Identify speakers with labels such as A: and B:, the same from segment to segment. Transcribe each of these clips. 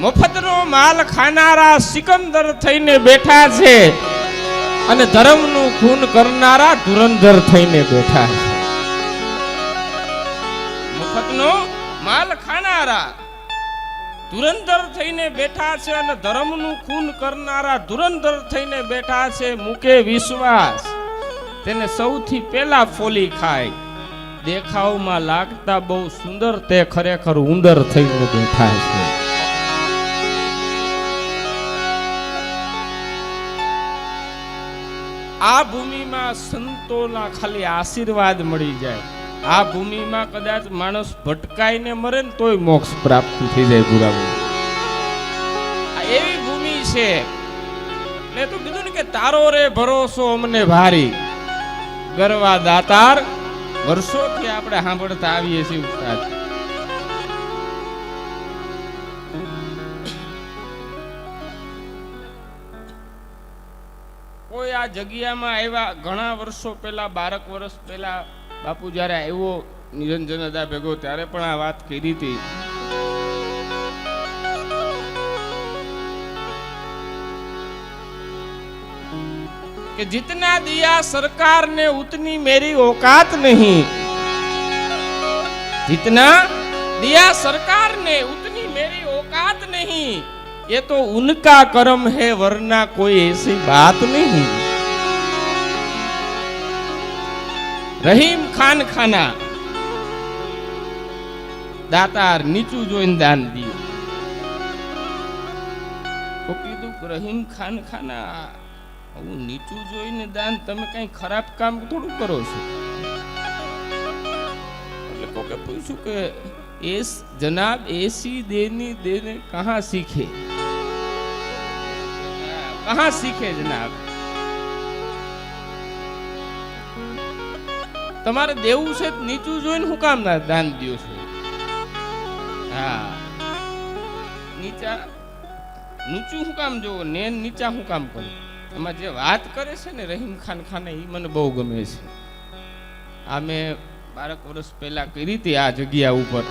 A: મફતનો માલ ખાનારા સિકંદર થઈને બેઠા છે અને ધર્મનું ખૂન કરનારા ધુરંધર થઈને બેઠા છે. મફતનો માલ ખાનારા ધુરંધર થઈને બેઠા છે અને ધર્મનું ખૂન કરનારા ધુરંધર થઈને બેઠા છે. મૂકે વિશ્વાસ તેને સૌથી પહેલા ફોલી ખાય. દેખાવમાં લાગતા બહુ સુંદર તે ખરેખર ઉંદર થઈને બેઠા છે. આ ભૂમિમાં સંતોના ખાલી આશીર્વાદ મળી જાય. આ ભૂમિમાં કદાચ માણસ ભટકાઈને મરે ને તોય મોક્ષ પ્રાપ્ત થઈ જાય. પૂરા આ એવી ભૂમિ છે. મેં તો કીધું ને કે તારો રે ભરોસો અમને ભારી, ગરવા દાતાર વર્ષોથી આપણે સાંભળતા આવીએ છીએ ઉસ્તાદ. કોઈ આ જગ્યામાં આવ્યા ઘણા વર્ષો પહેલા, 12 વર્ષ પહેલા બાપુ જયારે આવ્યો નિરંજન દાદા ભેગો ત્યારે પણ આ વાત કરી હતી. कि जितना दिया सरकार ने उतनी मेरी औकात नहीं, जितना दिया सरकार ने उतनी मेरी औकात नहीं, ये तो उनका कर्म है वरना कोई ऐसी बात नहीं. रहीम खान खाना दातार नीचू જોઈને દાન દીધું. તો કીધું રહીમ ખાન ખાના હું નીચું જોઈને દાન, તમે કઈ ખરાબ કામ થોડું કરો છો. એટલે કોકે પૂછ્યું કે એસ જનાબ એસી દેની દેને કહાં સીખે, કહાં સીખે જનાબ. તમારે દેવું છે નીચું જોઈને હું કામ ના દાન દો છો. હા, નીચું હું કામ જોવો ને નીચા હું કામ કરું. એમાં જે વાત કરે છે ને રહીમ ખાન ખાને, એ મને બહુ ગમે છે. આ મેં 12 વર્ષ પહેલા કરી હતી આ જગ્યા ઉપર.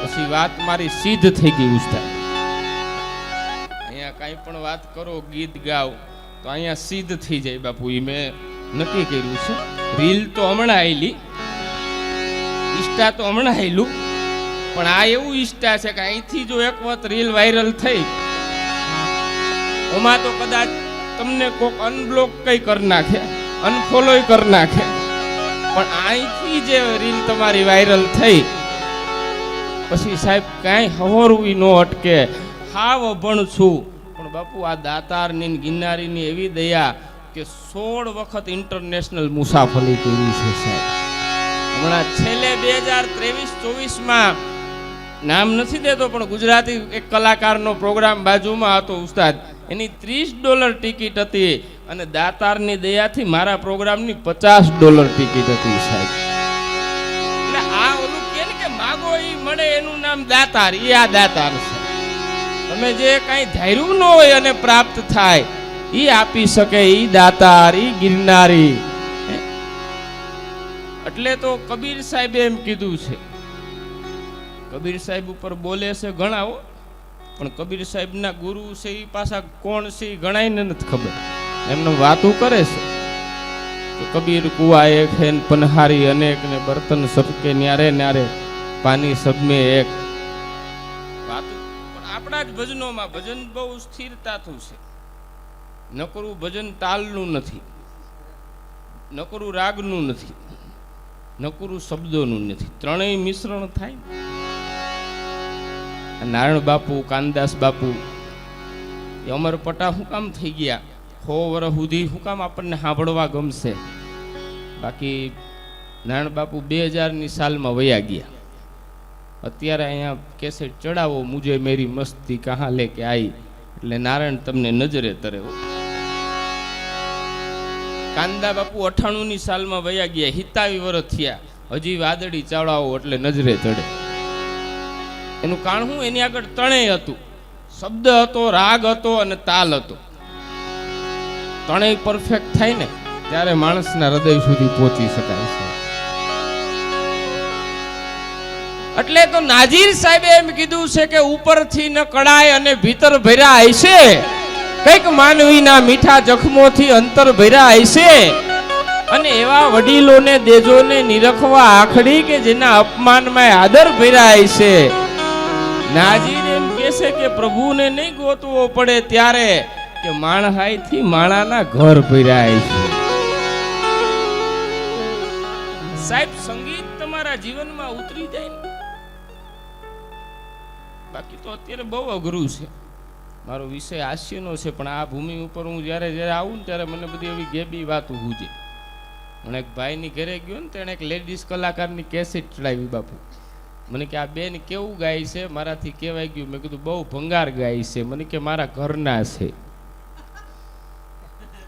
A: પછી વાત મારી સિદ્ધ થઈ ગઈ ઉસ્તાદ. અહીંયા કાંઈ પણ વાત કરો, ગીત ગાવ તો અહીંયા સિદ્ધ થઈ જાય બાપુ. એ મેં નક્કી કર્યું છે. રીલ તો હમણાં આવેલી, ઇન્સ્ટા તો હમણાં આવેલું, પણ આ એવું ઇન્સ્ટા છે કે અહીંથી જો એક વખત રીલ વાયરલ થઈ, એમાં તો કદાચ તમને કોક અનબ્લોક કઈ કરી નાખે, અનફોલો કરી નાખે, પણ અહીંથી જે રીલ તમારી વાયરલ થઈ પછી સાહેબ કાંઈ હવરવી ન અટકે. હાવ અભણ છું, પણ બાપુ આ દાતારની ગિરનારીની એવી દયા કે 16 વખત ઇન્ટરનેશનલ મુસાફરી કરી છે સાહેબ. હમણાં છેલ્લે 2023-24માં નામ નથી દેતો, પણ ગુજરાતી એક કલાકારનો પ્રોગ્રામ બાજુમાં હતો ઉસ્તાદ. એની $30 ટિકિટ હતી અને દાતારની દયાથી મારા પ્રોગ્રામની $50 ટિકિટ હતી સાહેબ. એટલે આ ઓલું કે માગો ઈ મળે એનું નામ દાતાર. એ આ દાતાર છે. તમે જે કાંઈ ધાર્યું ન હોય અને પ્રાપ્ત થાય ઈ આપી શકે. ઈ દાતાર, ઈ ગિરનારી. એટલે તો કબીર સાહેબે એમ કીધું છે. કબીર સાહેબ ઉપર બોલે છે ઘણા, પણ કબીર સાહેબના ગુરુ છે એ પાછા કોણ છે એ ગણાયને નથી ખબર. એમને વાતું કરે છે કે કબીર કુવા એક હે પનહારી અનેક ને બર્તન સબકે ન્યારે ન્યારે પાણી સબમે એક. વાતું પણ આપણા જ ભજનોમાં ભજન બહુ સ્થિરતાનું છે. નકરું ભજન તાલનું નથી, નકરું રાગનું નથી, નકરું શબ્દોનું નથી, ત્રણેય મિશ્રણ થાય. નારાયણ બાપુ, કાનદાસ બાપુ એ અમર પટા શું કામ થઈ ગયા? 100 વર્ષ સુધી શું કામ આપણને સાંભળવા ગમશે? બાકી નારાયણ બાપુ 2000ની સાલમાં વયા ગયા. અત્યારે અહીંયા કેસેટ ચડાવો મુજે મેરી મસ્તી કહાં લેકે આઈ, એટલે નારાયણ તમને નજરે તરે. કાંદા બાપુ 98ની સાલમાં વયા ગયા, 27 વર્ષ થયા, હજી વાદળી ચડાવો એટલે નજરે ચડે. એનું કારણ શું? એની આગળ ત્રણેય હતું. શબ્દ હતો, રાગ હતો અને તાલ હતો. ત્રણેય પરફેક્ટ થાય ને ત્યારે માણસના હૃદય સુધી પહોંચી શકાય છે. એટલે તો નાજીર સાહેબે એમ કીધું છે કે ઉપરથી ન કડાય અને ભીતર ભર્યા હશે, કઈક માનવીના મીઠા જખમોથી અંતર ભર્યા હશે, અને એવા વડીલોને દેજોને નિરખવા આખડી કે જેના અપમાનમાં આદર ભર્યા હશે. નાજીર એમ કહેશે કે પ્રભુને નહીં ગોતવો પડે ત્યારે કે માણહાઈથી માણાના ઘર ભર્યા છે. સાહેબ સંગીત તમારા જીવનમાં ઉતરી જાય ને, બાકી તો અત્યારે બહુ અઘરું છે. મારો વિષય હાસ્યનો છે, પણ આ ભૂમિ ઉપર હું જ્યારે આવું ને ત્યારે મને બધી એવી ગેબી વાત ઉભું. મને એક ભાઈની ઘરે ગયો ને, તેણે એક લેડીઝ કલાકારની કેસેટ ચડાવી. બાપુ મને કે આ બેન કેવું ગાય છે, મારાથી કહેવાય ગયું. મેં કીધું બહુ ભંગાર ગાય છે. મને કે મારા ઘરના છે.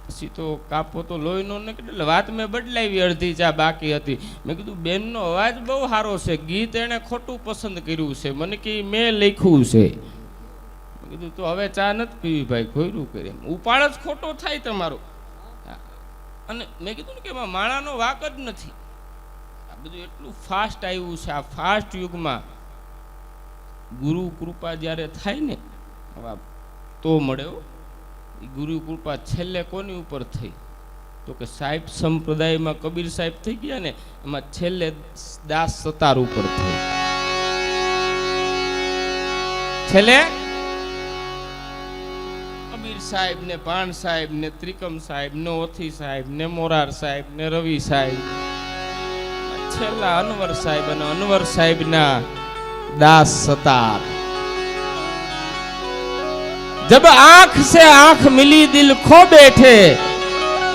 A: પછી તો કાપો તો લોહીનો ને એટલે વાત મેં બદલાવી, અડધી ચા બાકી હતી. મેં કીધું બેનનો અવાજ બહુ સારો છે, ગીત એણે ખોટું પસંદ કર્યું છે. મને કે મેં લખ્યું છે. મેં કીધું તો હવે ચા નથી પીવી ભાઈ, ખોયરું કરે, ઉપાડ જ ખોટો થાય તમારો. અને મેં કીધું ને કે એમાં માણાનો વાક જ નથી. આ બધું એટલું ફાસ્ટ આવ્યું છે. આ ફાસ્ટ યુગમાં ગુરુ કૃપા જ્યારે થાય ને તો મળે. ગુરુ કૃપા છેલ્લે કોની ઉપર થઈ? તો કે સાહેબ સંપ્રદાયમાં કબીર સાહેબ થઈ ગયા ને, એમાં છેલ્લે દાસ સતાર ઉપર થઈ. છેલ્લે કબીર સાહેબ ને ભાણ સાહેબ ને ત્રિકમ સાહેબ ને ઓથી સાહેબ ને મોરાર સાહેબ ને રવિ સાહેબ, છેલ્લા અનવર સાહેબ અને અનવર સાહેબ ના દાસ સતાર. जब आंख से आंख मिली दिल खो बैठे,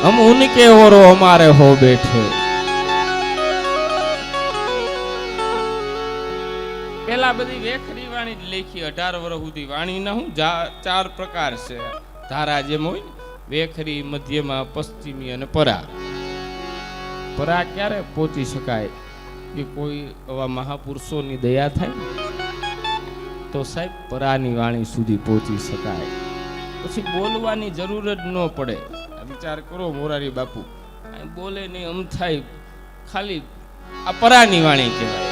A: हम उनके और हमारे हो बैठे. પેલા બધી વેખરી વાણી જ લેખી. 18 વર્ષ સુધી વાણી ના હું 4 પ્રકાર છે. ધારા જેમ હોય ને, વેખરી, મધ્યમાં, પશ્ચિમી અને પરા. પરા ક્યારે પહોંચી શકાય? કે કોઈ એવા મહાપુરુષોની દયા થાય તો સાહેબ પરાની વાણી સુધી પહોંચી શકાય. પછી બોલવાની જરૂર જ ન પડે. વિચાર કરો મોરારી બાપુ બોલે નહીં, આમ થાય, ખાલી આ પરાની વાણી કહેવાય.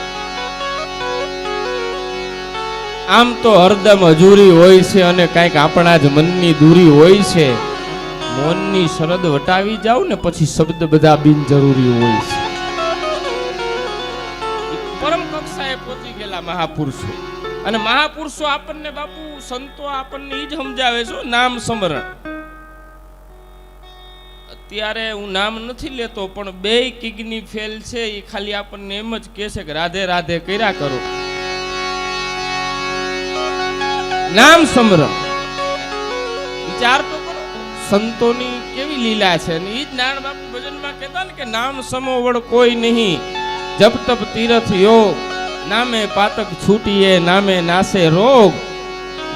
A: આમ તો હરદમ હજુરી હોય છે અને કાંઈક આપણા જ મનની દૂરી હોય છે. મૌનની શરદ વટાવી જાવ ને પછી શબ્દ બધા બિનજરૂરી હોય છે. પરમ કક્ષાએ પહોંચી ગયેલા મહાપુરુષો. અને મહાપુરુષો આપણને બાપુ સંતો આપણને ઈ જ સમજાવે છે નામ સ્મરણ. અત્યારે હું નામ નથી લેતો, પણ 2 કિડની ફેલ છે. એ ખાલી આપણને એમ જ કહે છે કે રાધે રાધે કર્યા કરો. નામ સ્મરણ વિચાર તો કરો, સંતોની કેવી લીલા છે. અને ઈ જ નારાયણ બાપુ ભજનમાં કહેતા ને કે નામ સમો વડ કોઈ નહીં, જપ તપ તીરથ યોગ, નામે પાતક છૂટીએ, નામે નાસે રોગ.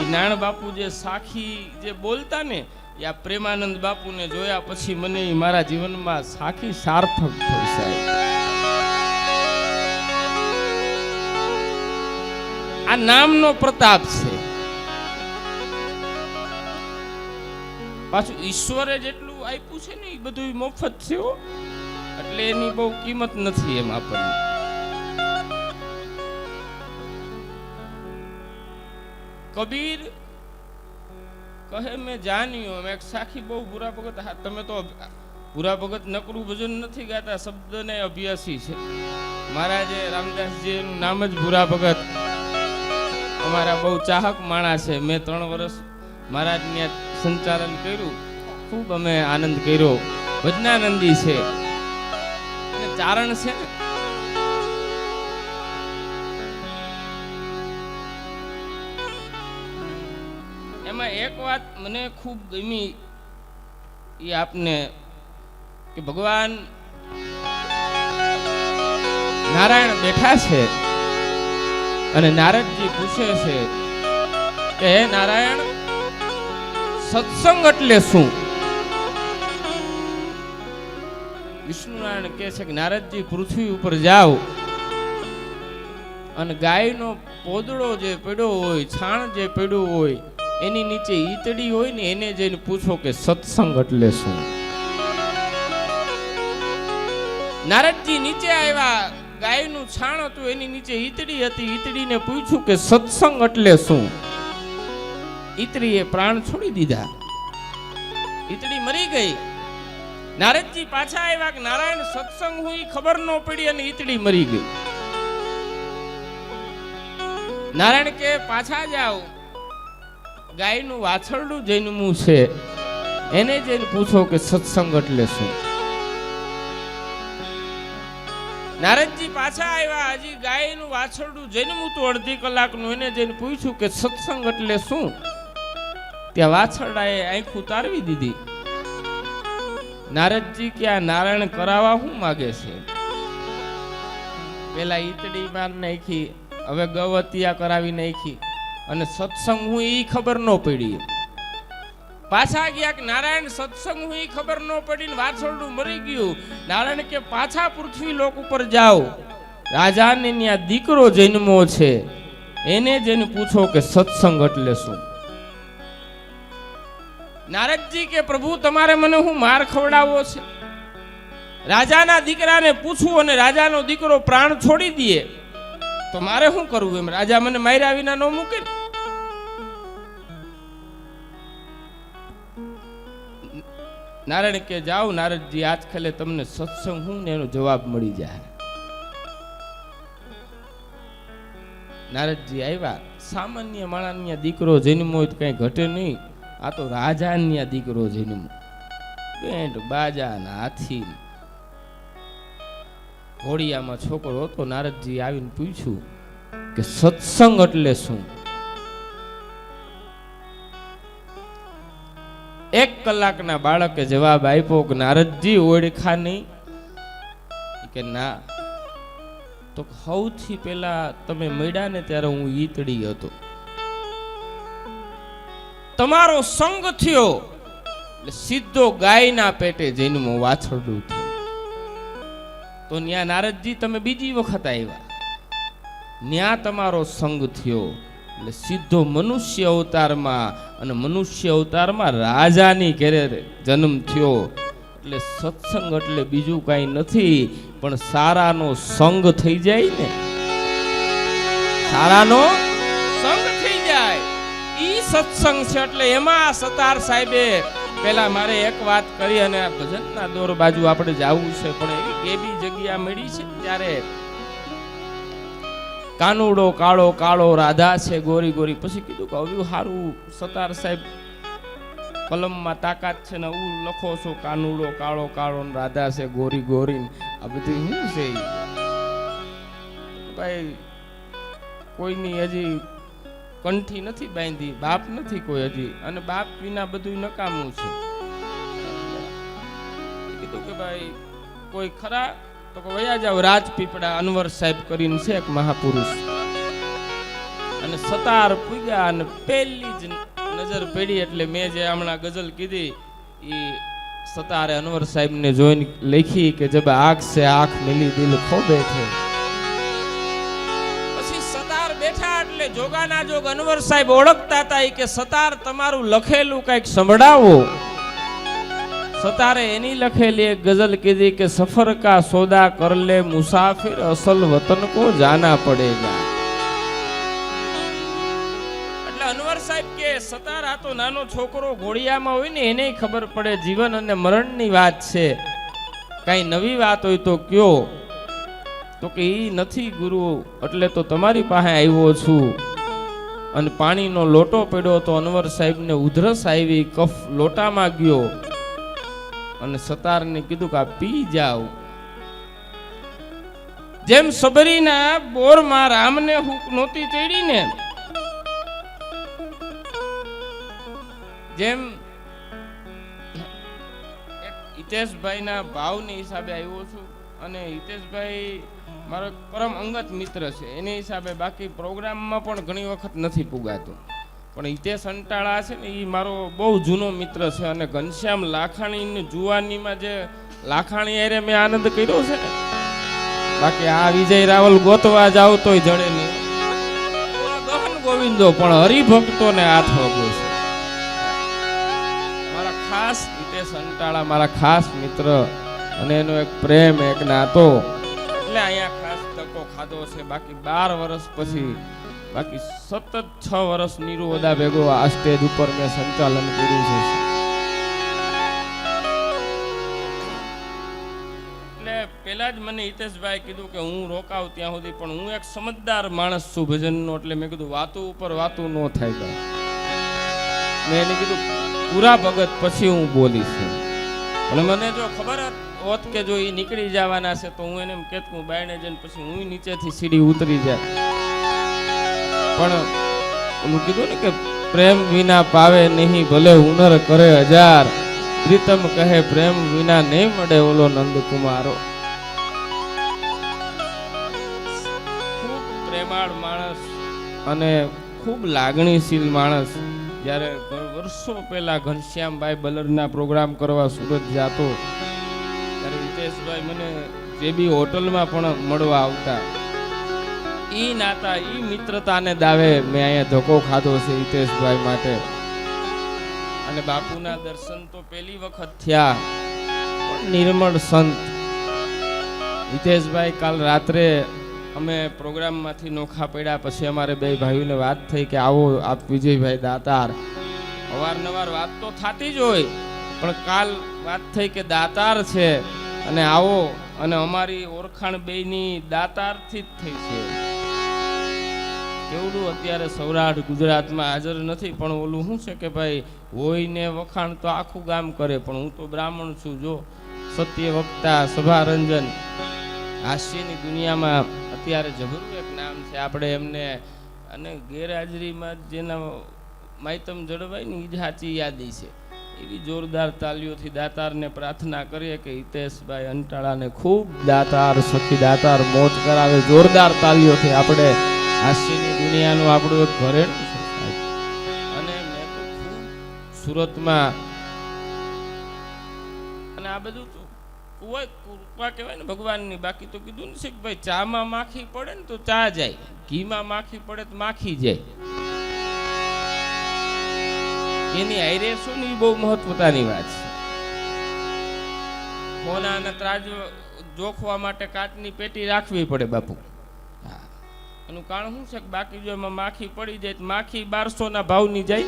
A: એ નારાયણ બાપુ જે સાખી જે બોલતા ને, એ આ પ્રેમાનંદ બાપુને જોયા પછી મને મારા જીવનમાં સાખી સાર્થક થઈ. સાહેબ આ નામનો પ્રતાપ છે. પાછું ઈશ્વરે જેટલું આપ્યું છે ને એ બધું મફત છે, એટલે એની બહુ કિંમત નથી એમ આપણને. કબીર કહે મેં જાન્યું. એક સાખી બહુ બુરા ભગત. હા, તમે તો બુરા ભગત નકરું ભજન નથી ગાતા, શબ્દને અભ્યાસી છે. મહારાજે રામદાસજી એનું નામ જ બુરા ભગત. અમારા બહુ ચાહક માણસ છે. મેં 3 વર્ષ મહારાજને સંચાલન કર્યું, ખૂબ અમે આનંદ કર્યો. ભજનાનંદી છે અને ચારણ છે ને, એમાં એક વાત મને ખૂબ ગમી. એ આપને કે ભગવાન નારાયણ બેઠા છે અને નારદજી પૂછે છે કે હે નારાયણ, સત્સંગ એટલે શું? વિષ્ણુનારાયણ કહે છે કે નારદજી પૃથ્વી ઉપર જાઓ અને ગાયનો પોદળો જે પડ્યો હોય, છાણ જે પડ્યું હોય, એની નીચે ઈતડી હોય ને, એને જઈને પૂછો કે સત્સંગ એટલે શું? નારદજી નીચે આવ્યા ગાયનું છાણ હતું એની નીચે ઈતડી હતી. ઈતડીને પૂછ્યું કે સત્સંગ એટલે શું? ઈતડીએ પ્રાણ છોડી દીધા. ઈતડી મરી ગઈ. નારદજી પાછા આવ્યા કે નારાયણ સત્સંગ હું ઈ ખબર ન પડી અને ઈતડી મરી ગઈ. નારાયણ કે પાછા જાઓ, ગાયનું વાછરડું જન્મ્યું છે એને જઈને પૂછો કે સત્સંગ એટલે શું. નારદજી પાછા આવ્યા, હજી ગાયનું વાછરડું જન્મ્યું તો અડધી કલાકનું, એને જઈને પૂછ્યું કે સત્સંગ એટલે શું. ત્યાં વાછરડાએ આંખ ઉતારવી દીધી. નારદજી કે આ નારાયણ કરાવવા શું માગે છે? પેલા ઈતડી માર નાખી, હવે ગવતિયા કરાવી નાખી અને સત્સંગ હું ઈ ખબર ન પડી. પાછા ગયા કે નારાયણ સત્સંગ હું ઈ ખબર ન પડી ને વાછરડું મરી ગયું. નારાયણ કે પાછા પૃથ્વી લોક ઉપર જાઓ, રાજાને ત્યાં દીકરો જન્મો છે એને જઈને પૂછો કે સત્સંગ એટલે શું. નારદજી કે પ્રભુ તમારે મને હું માર ખવડાવવો છે? રાજાના દીકરાને પૂછવું અને રાજાનો દીકરો પ્રાણ છોડી દે તો મારે શું કરવું? એમ રાજા મને માર્યા વિના ન મૂકે. નારાયણ કે જાઓ નારદજી, આજકાલે તમને સત્સંગ હું ને એનો જવાબ મળી જાય. નારદજી આવ્યા. સામાન્ય માણસનો દીકરો જન્મો હોય તો કઈ ઘટે નહીં. આ તો રાજાનો દીકરો જન્મો, બેન્ટ બાજા ના હાથી ઘોડિયામાં છોકરો હતો. નારદજી આવીને પૂછ્યું કે સત્સંગ એટલે શું? 1 કલાકના બાળકે જવાબ આપ્યો કે નારદજી ઓળખા નહીં? કે ના. તો સૌથી પહેલા તમે મળ્યા ને ત્યારે હું ઈતડી હતો, તમારો સંગ થયો એટલે સીધો ગાયના પેટે જન્મો, વાછરડું થયું. તો ન્યા નારદજી તમે બીજી વખત આવ્યા, ન્યા તમારો સંગ થયો એટલે સીધો મનુષ્ય અવતારમાં, અને મનુષ્ય અવતારમાં રાજાની ઘરે જન્મ થયો. એટલે સત્સંગ એટલે બીજું કઈ નથી પણ સારાનો સંગ થઈ જાય ને, સારાનો સંગ થઈ જાય ઈ સત્સંગ છે. એટલે એમાં સતાર સાહેબે પેલા મારે એક વાત કરી અને આ ભજનના દોર બાજુ આપણે જવું છે, પણ એવી કેવી જગ્યા મળી છે ત્યારે કાનુડો કાળો કાળો રાધા છે ગોરી ગોરી. પછી કીધું કે હવે સારું સતાર સાહેબ કલમમાં તાકાત છે ને હું લખો છો કાનુડો કાળો કાળો રાધા છે ગોરી ગોરી, આ બધું શું છે ભાઈ? કોઈની હજી કંઠી નથી બાંધી, બાપ નથી કોઈ હજી, અને બાપ વિના બધું નકામું છે. કીધું કે ભાઈ કોઈ ખરા? તો કે વયા જાવ રાજપીપળા અનવર સાહેબ કરીને છે એક મહાપુરુષ. અને સતાર પૂગ્યા અને પહેલી જ નજર પડી એટલે મેં જે હમણાં ગઝલ કીધી એ સતારે અનવર સાહેબ ને જોઈને લખી કે જબ આંખ સે આંખ મિલી દિલ ખો બેઠે. પછી સતાર બેઠા એટલે જોગાના જોગ અનવર સાહેબ ઓળખતા હતા કે સતાર તમારું લખેલું કઈક સંભળાવો. સતારે એની લખેલી એક ગઝલ કીધી કે સફર કા સોદા કર લે મુસાફિર અસલ વતન કો જાના પડેગા. એટલે અનવર સાહેબ કે સતાર આ તો નાનો છોકરો ઘોડિયામાં હોય ને એને ખબર પડે જીવન અને મરણની વાત છે, કઈ નવી વાત હોય તો કયો. તો કે ઈ નથી ગુરુ, એટલે તો તમારી પાસે આવ્યો છું. અને પાણીનો લોટો પડ્યો તો અનવર સાહેબને ઉધરસ આવી, કફ લોટામાં ગયો અને સતારને કીધું કે આ પી જાવ. જેમ સબરીના બોરમાં રામને હૂક નહોતી ચડી ને, જેમ હિતેશભાઈ ના ભાવની હિસાબે આવ્યો છું. અને હિતેશભાઈ મારો પરમ અંગત મિત્ર છે એની હિસાબે, બાકી પ્રોગ્રામમાં પણ ઘણી વખત નથી પુગાતો. પણ હિતેશ અંટાળા છે ને એ મારો બહુ જૂનો મિત્ર છે. અને ઘનશ્યામ લાખાણીની જુવાનીમાં જે લાખાણી હારે મેં આનંદ કર્યો છે ને, બાકી આ વિજય રાવલ ગોતવા જાવ તોય જડે નહીં. ગહન ગોવિંદો પણ હરિભક્તોને હાથ વગો છે. મારા ખાસ હિતેશ અંટાળા મારા ખાસ મિત્ર, અને એનો એક પ્રેમ એક નાતો, એટલે અહીંયા ખાસ ધક્કો ખાધો છે. બાકી 12 વર્ષ પછી, બાકી સતત 6 વર્ષ નીરુ ઓદા ભેગો આ સ્ટેજ ઉપર મેં સંચાલન કર્યું છે. એટલે પેલા જ મને હિતેશભાઈ કીધું કે હું રોકાવ ત્યાં સુધી, પણ હું એક સમજદાર માણસ છું ભજનનો, એટલે મેં કીધું વાતું ઉપર વાતું ન થાય. મેં એને કીધું પૂરા ભગત પછી હું બોલીશ. અને મને જો ખબર હોત કે જો એ નીકળી જવાના છે તો હું એને એમ કહેત હું બાયણે જઈને પછી હું નીચેથી સીડી ઉતરી જાય. પણ ઓલું કીધું ને કે પ્રેમ વિના પાવે નહીં ભલે હુનર કરે હજાર, પ્રીતમ કહે પ્રેમ વિના નહીં મળે ઓલો નંદકુમારો. ખૂબ પ્રેમાળ માણસ અને ખૂબ લાગણીશીલ માણસ. જ્યારે વર્ષો પહેલા ઘનશ્યામભાઈ બલરના પ્રોગ્રામ કરવા સુરત જતો ત્યારે હિતેશભાઈ મને જે બી હોટલમાં પણ મળવા આવતા. ઈ નાતા ઈ મિત્રતાને દાવે મેં અહીંયા ધક્કો ખાધો છે હિતેશભાઈ માટે. અને બાપુના દર્શન તો પહેલી વખત થયા, પણ નિર્મળ સંત. હિતેશભાઈ કાલ રાત્રે અમે પ્રોગ્રામમાંથી નોખા પડ્યા પછી અમારે બે ભાઈઓને વાત થઈ કે આવો આપ વિજયભાઈ દાતાર. અવારનવાર વાત તો થતી જ હોય, પણ કાલ વાત થઈ કે દાતાર છે અને આવો. અને અમારી ઓળખાણ બેયની દાતારથી જ થઈ છે. કેવડું અત્યારે સૌરાષ્ટ્ર ગુજરાતમાં હાજર નથી, પણ ઓલું શું છે કે ભાઈ હોય ને વખાણ તો આખું ગામ કરે, પણ હું તો બ્રાહ્મણ છું. જો સત્ય વક્તા સભારંજન હાસ્યની દુનિયામાં અત્યારે જબરું એક નામ છે. આપણે એમને અને ગેરહાજરીમાં જેના માયતમ જળવાય ને એ જ સાચી યાદી છે. એવી જોરદાર તાલીઓથી દાતારને પ્રાર્થના કરીએ કે હિતેશભાઈ અંટાળાને ખૂબ દાતાર સખી દાતાર મોજ કરાવે. જોરદાર તાલીઓથી આપણે હાસ્યની દુનિયાનું આપણું એક ઘરેણું છે. અને મેં તો ખૂબ સુરતમાં અને આ બધું કૃપા કહેવાય ને ભગવાનની. બાકી તો કીધું ને છે કે ભાઈ ચામાં માખી પડે ને તો ચા જાય, ઘીમાં માખી પડે તો માખી જાય. એની હારે શું ને એ બહુ મહત્વતાની વાત છે. સોના અને ત્રાજ જોખવા માટે કાચની પેટી રાખવી પડે બાપુ. એનું કારણ શું છે કે બાકી જો એમાં માખી પડી જાય તો માખી 1200 ના ભાવની જાય.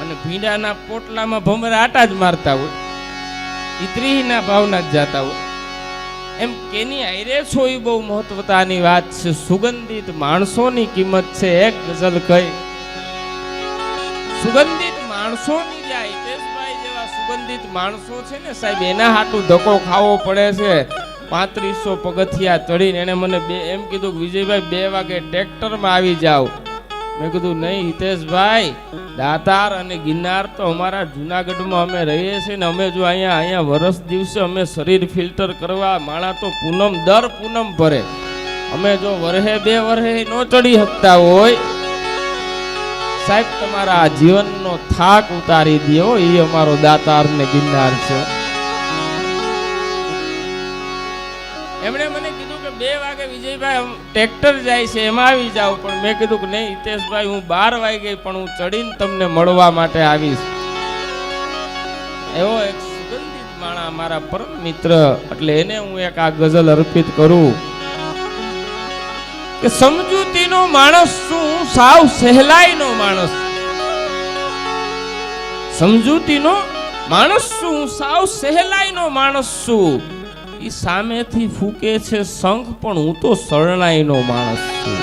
A: અને ભીંડાના પોટલામાં ભમરા આટા જ મારતા હોય, ઇત્રીના ભાવના જ જાતા હોય. એમ કેની હારે છો એ બહુ મહત્વતાની વાત છે. સુગંધિત માણસોની કિંમત છે. એક ગઝલ કઈ સુગંધિત માણસોની જાય. હિતેશભાઈ જેવા સુગંધિત માણસો છે ને સાહેબ, એના હાટું ધક્કો ખાવો પડે છે. 3500 પગથિયા ચડીને એને મને એમ કીધું કે વિજયભાઈ 2 વાગે ટ્રેક્ટરમાં આવી જાવ. મેં કીધું નહીં હિતેશભાઈ, દાતાર અને ગિરનાર તો અમારા જુનાગઢમાં અમે રહીએ છીએ ને અમે જો અહીંયા વરસ દિવસે અમે શરીર ફિલ્ટર કરવા માણા તો પૂનમ દર પૂનમ ભરે. અમે જો વરહે 2 વરહે ન ચડી શકતા હોય સાહેબ, તમારા જીવનનો થાક ઉતારી દો. એ અમારો દાતાર ને ગિરનાર છે. એમણે મને કીધું કે 2 વાગે વિજયભાઈ ટ્રેક્ટર જાય છે એમાં આવી જાવ. પણ મેં કીધું કે નહીં હિતેશભાઈ, હું 12 વાગે પણ હું ચડીને તમને મળવા માટે આવીશ. એવો એક સુગંધિત માણા મારા પરમ મિત્ર, એટલે એને હું એક આ ગઝલ અર્પિત કરું કે સમજૂતીનો માણસ છું, સાવ સહેલાઈનો માણસ. સમજૂતીનો માણસ છું, સાવ સહેલાઈનો માણસ છું. ઈ સામેથી ફૂકે છે શંખ, પણ હું તો શરણાઈનો માણસ છું.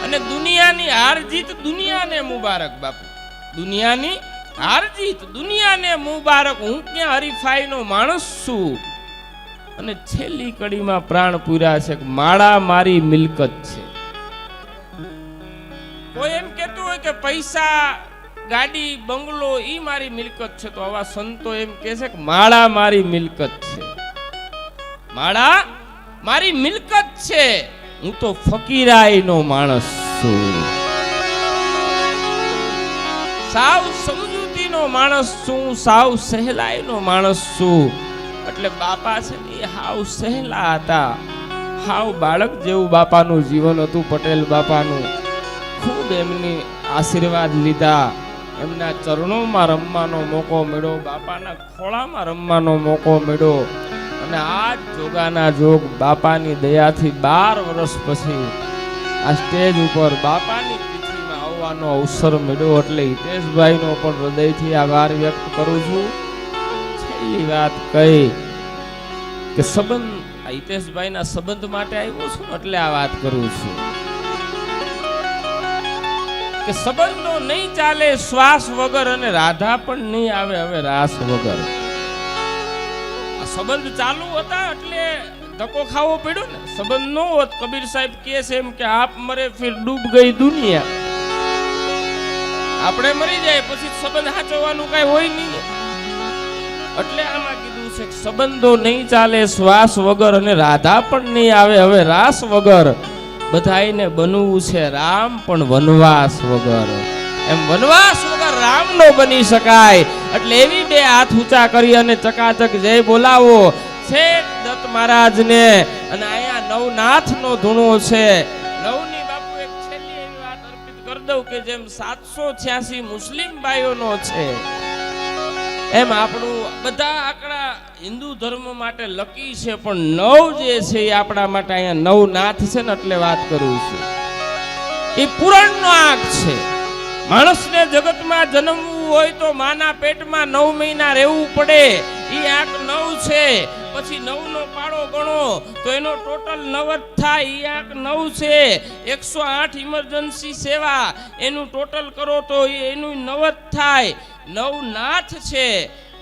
A: અને દુનિયાની હાર જીત દુનિયાને મુબારક બાપુ. દુનિયાની હાર જીત દુનિયાને મુબારક. હું ક્યાં હરીફાઈનો માણસ છું. અને છેલ્લી કડીમાં પ્રાણ પૂર્યા છે કે માળા મારી મિલકત છે. કોઈ એમ કહેતું હોય કે પૈસા ગાડી બંગલો ઈ મારી મિલકત છે, તો આવા સંતો એમ કહે છે કે માળા મારી મિલકત છે. માળા મારી મિલકત છે. હું તો ફકીરાઈનો માણસ છું. સાવ સમજૂતીનો માણસ છું, સાવ સહેલાઈનો માણસ છું. એટલે બાપા છે ને એ હાવ સહેલા હતા. હાવ બાળક જેવું બાપાનું જીવન હતું. પટેલ બાપાનું ખૂબ એમની આશીર્વાદ લીધા. એમના ચરણોમાં રમવાનો મોકો મળ્યો, બાપાના ખોળામાં રમવાનો મોકો મળ્યો. અને આ જોગાના જોગ બાપાની દયાથી 12 વર્ષ પછી આ સ્ટેજ ઉપર બાપાની તિથિમાં આવવાનો અવસર મળ્યો. એટલે હિતેશભાઈનો પણ હૃદયથી આભાર વ્યક્ત કરું છું. છેલ્લી વાત કઈ કે સંબંધ, હિતેશભાઈના સંબંધ માટે આવ્યો છું એટલે આ વાત કરું છું કે સંબંધો નહીં ચાલે શ્વાસ વગર, અને રાધા પણ નહીં આવે હવે રાસ વગર. આ સંબંધ ચાલુ હતા એટલે ધક્કો ખાવો પડ્યો ને. સંબંધ નો હોત, કબીર સાહેબ કહે છે એમ કે આપ મરે ફિર ડૂબ ગઈ દુનિયા. આપણે મરી જાય પછી સંબંધ સાચવવાનું કઈ હોય નહીં. એટલે આમાં કીધું છે કે સંબંધો નહીં ચાલે શ્વાસ વગર, અને રાધા પણ નહીં આવે હવે રાસ વગર. બધાઈને બનવું છે રામ પણ વનવાસ વગર. એમ વનવાસ વગર રામ નો બની શકાય. એટલે એવી બે હાથ ઊંચા કરી અને ચકાચક જય બોલાવો છે દત્ત મહારાજ ને. અને અહીંયા નવનાથ નો ધૂણો છે. નવની બાપુ એક છેલ્લી એવી વાત અર્પિત કરી દઉં કે જેમ 786 મુસ્લિમ ભાઈઓનો છે એમ આપણું બધા આંકડા હિન્દુ ધર્મ માટે લકી છે, પણ 9 જે છે એ આપણા માટે અહીંયા નવનાથ છે ને એટલે વાત કરું છું. એ પુરાણનો આંક છે. માણસને જગતમાં જન્મવું હોય તો માના પેટમાં 9 મહિના રહેવું પડે. એ આંક 9 છે. પછી 9 નો પાડો ગણો તો એનો ટોટલ 9 જ થાય. એ આંક 9 છે. 108 ઇમરજન્સી સેવા એનું ટોટલ કરો તો એનું 9 જ થાય. નવનાથ છે.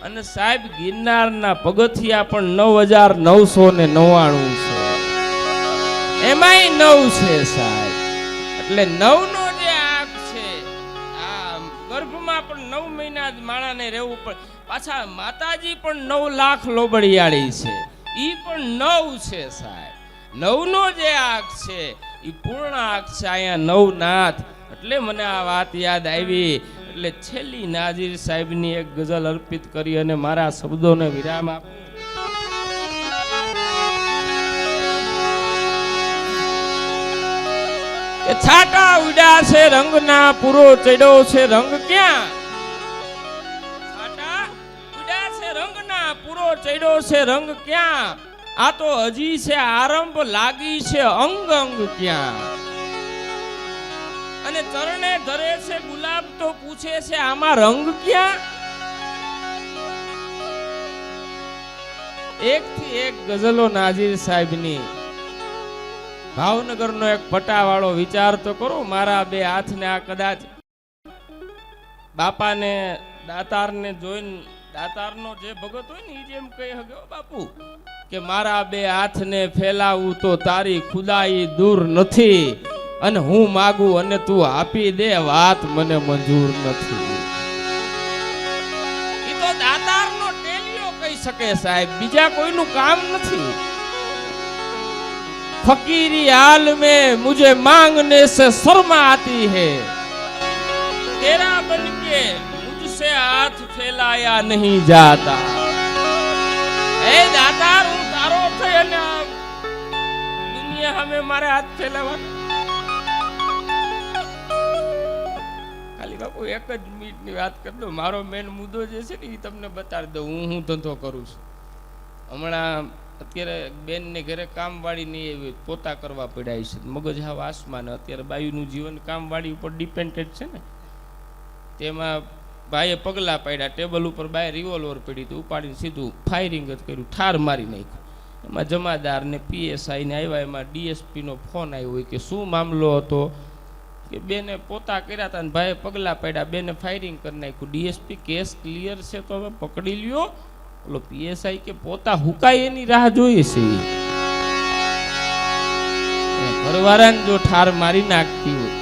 A: અને સાહેબ ગિરનારના પગથિયા પણ 9999 છે. એમાંય 9 છે સાહેબ. એટલે 9 નો જે આંક છે, આ ગર્ભમાં પણ 9 મહિના જ માણાને રહેવું પડે. પાછા માતાજી પણ 9 લાખ લોબડિયાળી છે. ઈ પણ 9 છે સાહેબ. 9 નો જે આંક છે ઈ પૂર્ણ આંક છે. અહીંયા નવનાથ. એટલે મને આ વાત યાદ આવી. એટલે છેલ્લી નાજીર સાહેબની એક ગઝલ અર્પિત કરી અને મારા શબ્દોને વિરામ આપું. કે છાટા ઉડ્યા છે રંગના, પૂરો ચડ્યો છે રંગ ક્યાં. છાટા ઉડ્યા છે રંગના, પૂરો ચડ્યો છે રંગ ક્યાં. આ તો હજી છે આરંભ, લાગી છે અંગ અંગ ક્યાં. અને ચરણે ધરે છે ગુલાબ તો પૂછે છે આમાં રંગ ક્યાં. એક થી એક ગઝલો નાજીર સાહેબની. ભાવનગરનો એક પટાવાળો વિચાર તો કરો. મારા બે હાથને આ કદાચ બાપાને દાતારને જોઈને, દાતારનો જે ભગત હોય ને એ જેમ કહી હગે બાપુ કે મારા બે હાથને ફેલાવું તો તારી ખુદાઈ દૂર નથી, અને હું માગું અને તું આપી દે વાત મને મંજૂર નથી. એ તો દાતારનો ટેલિયો કહી શકે સાહેબ, બીજા કોઈનું કામ નથી. फकीरी हाल में मुझे मांगने से शर्म आती है, तेरा बन के मुझसे हाथ फैलाया नहीं जाता. ए दातार હું તારો થઈ અને દુનિયા સામે મારે હાથ ફેલાવા. ખાલી બાપુ એક જ મિનિટની વાત કરી દઉં. મારો મેન મુદ્દો જે છે ને એ તમને બતાવી દઉં. હું ધંધો કરું છું. હમણાં અત્યારે બેન ને ઘરે કામવાળી ની પોતા કરવા પડ્યા છે. મગજ હાવ આસમાન. અત્યારે બાયુનું જીવન કામવાળી ઉપર ડિપેન્ડેડ છે ને. તેમાં ભાઈએ પગલા પાડ્યા. ટેબલ ઉપર બાય રિવોલ્વર પડી હતી, ઉપાડીને સીધું ફાયરિંગ જ કર્યું, ઠાર મારી નાખ્યું. એમાં જમાદાર ને PSI ને આવ્યા. એમાં DSP નો ફોન આવ્યો હોય કે શું મામલો હતો, કે બેને પોતા કર્યા હતા ને ભાઈએ પગલા પાડ્યા, બેને ફાયરિંગ કરી નાખ્યું. DSP કેસ ક્લિયર છે તો હવે પકડી લ્યો. ઓલો PSI કે પોતા હુકાય એની રાહ જોઈએ છે. ઘરવાળાને જો ઠાર મારી નાખતી હોય.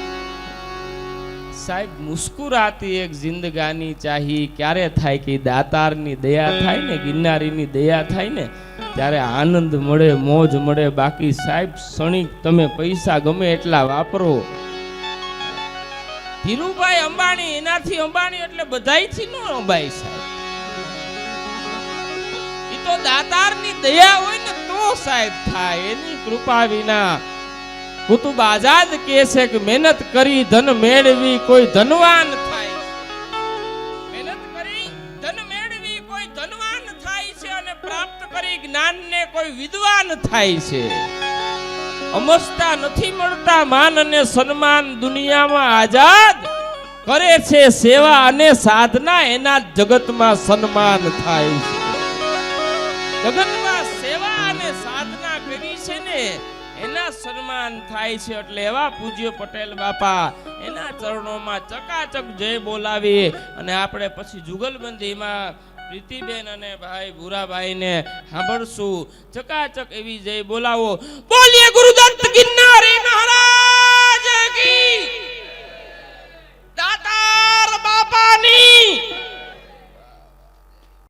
A: સાહેબ મુસ્કુરાતી એક જિંદગાની ચાહી. ક્યારે થાય કે દાતારની દયા થાય ને, ગિરનારીની દયા થાય ને, ત્યારે આનંદ મળે, મોજ મળે. બાકી સાહેબ ક્ષણિક તમે પૈસા ગમે એટલા વાપરો. ધીરુભાઈ અંબાણી, એનાથી અંબાણી એટલે બધાયથી નો અંબાઈ સાહેબ. તો દાતારની દયા હોય ને તો સાહેબ થાય. એની કૃપા વિના કુતુબ આઝાદ કહે છે કે મહેનત કરી ધન મેળવી કોઈ ધનવાન થાય. જ્ઞાનને કોઈ વિદ્વાન થાય છે. અમસ્તા નથી મળતા માન અને સન્માન દુનિયામાં આઝાદ કરે છે સેવા અને સાધના એના જગતમાં સન્માન થાય છે. જગતમાં સેવા અને સાધના કરી છે ને એના સન્માન થાય છે. એટલે એવા પૂજ્ય પટેલ બાપા એના ચરણોમાં ચકાચક જય બોલાવી અને આપણે પછી જુગલબંધીમાં પ્રીતિબેન અને ભાઈ ભૂરાભાઈ ને સાંભળશું. ચકાચક એવી જય બોલાવો. બોલીએ ગુરુદત્ત ગિરનાર